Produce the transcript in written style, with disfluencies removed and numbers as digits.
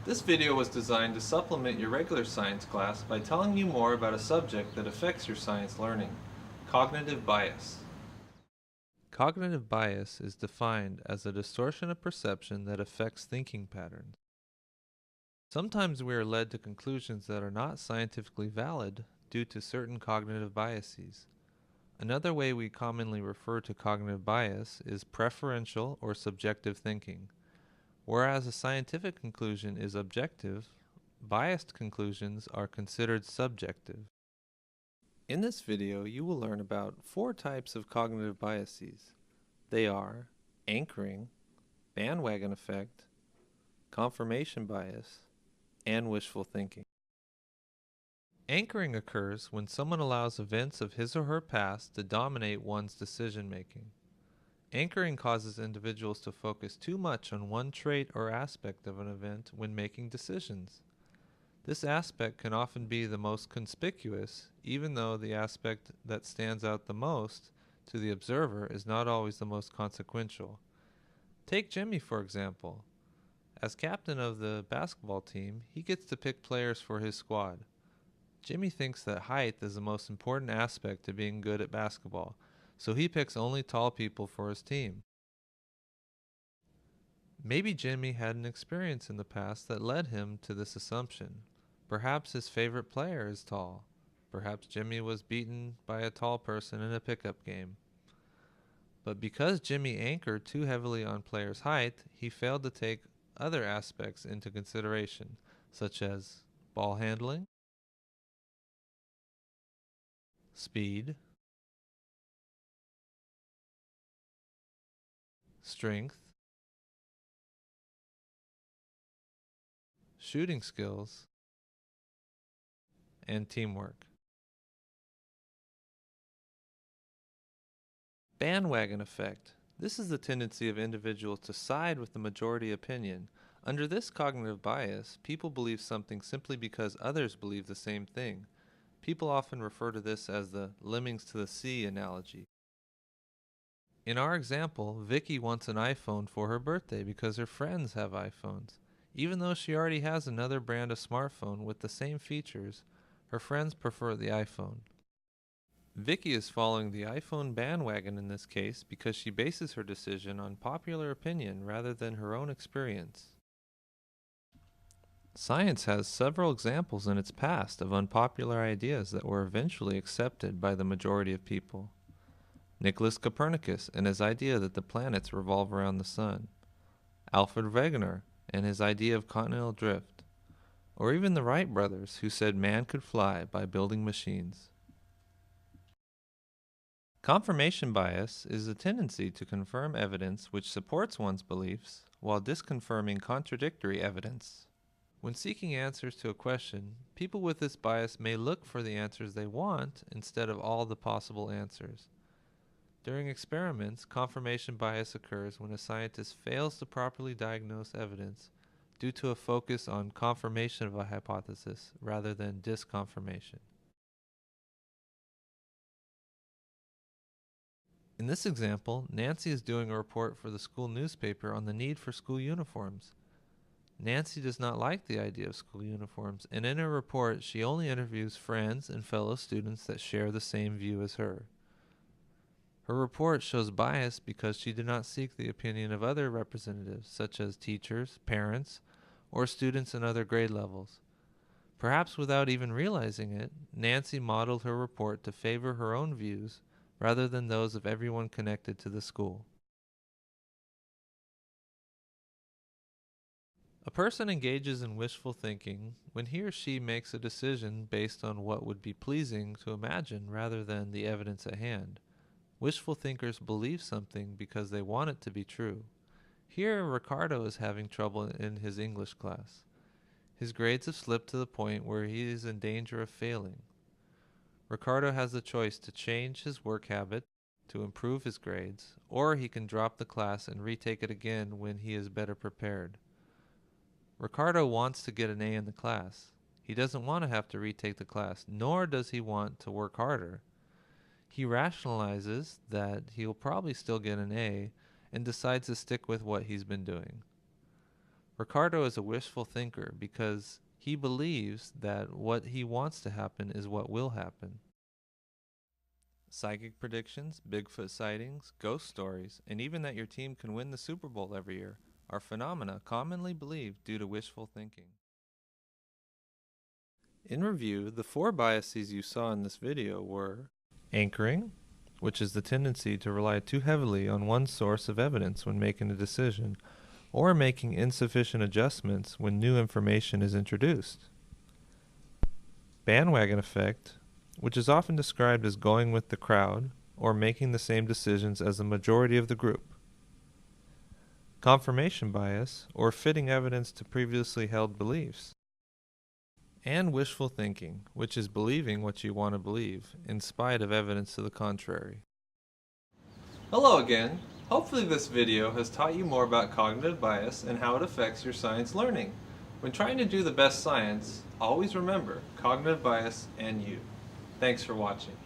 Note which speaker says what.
Speaker 1: This video was designed to supplement your regular science class by telling you more about a subject that affects your science learning: cognitive bias. Cognitive bias is defined as a distortion of perception that affects thinking patterns. Sometimes we are led to conclusions that are not scientifically valid due to certain cognitive biases. Another way we commonly refer to cognitive bias is preferential or subjective thinking. Whereas a scientific conclusion is objective, biased conclusions are considered subjective. In this video, you will learn about 4 types of cognitive biases. They are anchoring, bandwagon effect, confirmation bias, and wishful thinking. Anchoring occurs when someone allows events of his or her past to dominate one's decision making. Anchoring causes individuals to focus too much on one trait or aspect of an event when making decisions. This aspect can often be the most conspicuous, even though the aspect that stands out the most to the observer is not always the most consequential. Take Jimmy, for example. As captain of the basketball team, he gets to pick players for his squad. Jimmy thinks that height is the most important aspect to being good at basketball, so he picks only tall people for his team. Maybe Jimmy had an experience in the past that led him to this assumption. Perhaps his favorite player is tall. Perhaps Jimmy was beaten by a tall person in a pickup game. But because Jimmy anchored too heavily on players' height, he failed to take other aspects into consideration, such as ball handling, speed, strength, shooting skills, and teamwork. Bandwagon effect. This is the tendency of individuals to side with the majority opinion. Under this cognitive bias, people believe something simply because others believe the same thing. People often refer to this as the lemmings to the sea analogy. In our example, Vicky wants an iPhone for her birthday because her friends have iPhones. Even though she already has another brand of smartphone with the same features, her friends prefer the iPhone. Vicky is following the iPhone bandwagon in this case because she bases her decision on popular opinion rather than her own experience. Science has several examples in its past of unpopular ideas that were eventually accepted by the majority of people. Nicholas Copernicus and his idea that the planets revolve around the sun, Alfred Wegener and his idea of continental drift, or even the Wright brothers who said man could fly by building machines. Confirmation bias is a tendency to confirm evidence which supports one's beliefs while disconfirming contradictory evidence. When seeking answers to a question, people with this bias may look for the answers they want instead of all the possible answers. During experiments, confirmation bias occurs when a scientist fails to properly diagnose evidence due to a focus on confirmation of a hypothesis rather than disconfirmation. In this example, Nancy is doing a report for the school newspaper on the need for school uniforms. Nancy does not like the idea of school uniforms, and in her report she only interviews friends and fellow students that share the same view as her. Her report shows bias because she did not seek the opinion of other representatives, such as teachers, parents, or students in other grade levels. Perhaps without even realizing it, Nancy modeled her report to favor her own views rather than those of everyone connected to the school. A person engages in wishful thinking when he or she makes a decision based on what would be pleasing to imagine rather than the evidence at hand. Wishful thinkers believe something because they want it to be true. Here, Ricardo is having trouble in his English class. His grades have slipped to the point where he is in danger of failing. Ricardo has the choice to change his work habit to improve his grades, or he can drop the class and retake it again when he is better prepared. Ricardo wants to get an A in the class. He doesn't want to have to retake the class, nor does he want to work harder. He rationalizes that he'll probably still get an A and decides to stick with what he's been doing. Ricardo is a wishful thinker because he believes that what he wants to happen is what will happen. Psychic predictions, Bigfoot sightings, ghost stories, and even that your team can win the Super Bowl every year are phenomena commonly believed due to wishful thinking. In review, the 4 biases you saw in this video were anchoring, which is the tendency to rely too heavily on one source of evidence when making a decision, or making insufficient adjustments when new information is introduced. Bandwagon effect, which is often described as going with the crowd or making the same decisions as the majority of the group. Confirmation bias, or fitting evidence to previously held beliefs. And wishful thinking, which is believing what you want to believe, in spite of evidence to the contrary. Hello again! Hopefully this video has taught you more about cognitive bias and how it affects your science learning. When trying to do the best science, always remember cognitive bias and you. Thanks for watching.